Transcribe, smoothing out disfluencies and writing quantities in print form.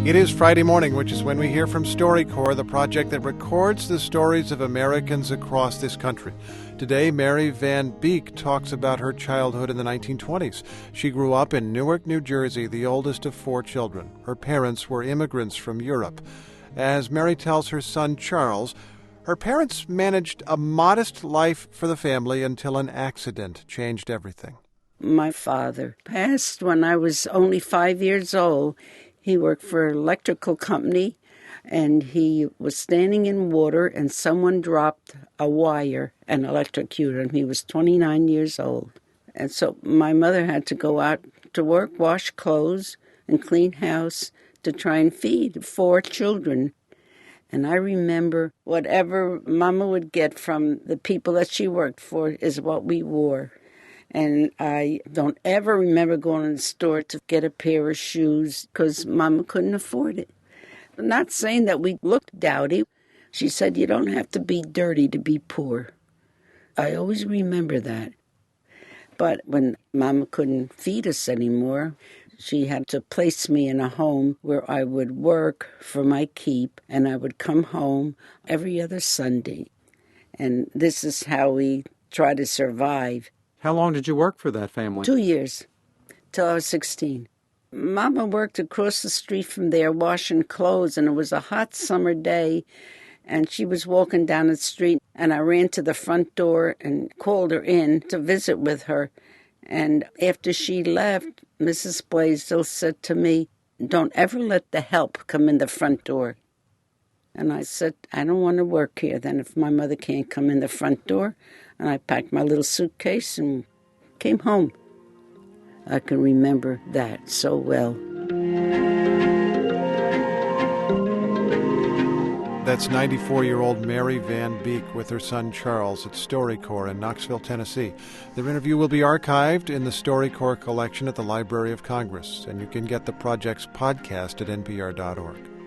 It is Friday morning, which is when we hear from StoryCorps, the project that records the stories of Americans across this country. Today, Mary Van Beek talks about her childhood in the 1920s. She grew up in Newark, New Jersey, the oldest of 4 children. Her parents were immigrants from Europe. As Mary tells her son Charles, her parents managed a modest life for the family until an accident changed everything. My father passed when I was only 5 years old. He worked for an electrical company, and he was standing in water, and someone dropped a wire and electrocuted him. He was 29 years old. And so my mother had to go out to work, wash clothes, and clean house to try and feed 4 children. And I remember whatever Mama would get from the people that she worked for is what we wore. And I don't ever remember going to the store to get a pair of shoes because Mama couldn't afford it. I'm not saying that we looked dowdy. She said, you don't have to be dirty to be poor. I always remember that. But when Mama couldn't feed us anymore, she had to place me in a home where I would work for my keep, and I would come home every other Sunday. And this is how we try to survive. How long did you work for that family? 2 years, till I was 16. Mama worked across the street from there washing clothes, and it was a hot summer day, and she was walking down the street, and I ran to the front door and called her in to visit with her. And after she left, Mrs. Blaisdell said to me, don't ever let the help come in the front door. And I said, I don't want to work here then if my mother can't come in the front door. And I packed my little suitcase and came home. I can remember that so well. That's 94-year-old Mary Van Beek with her son Charles at StoryCorps in Knoxville, Tennessee. Their interview will be archived in the StoryCorps collection at the Library of Congress, and you can get the project's podcast at npr.org.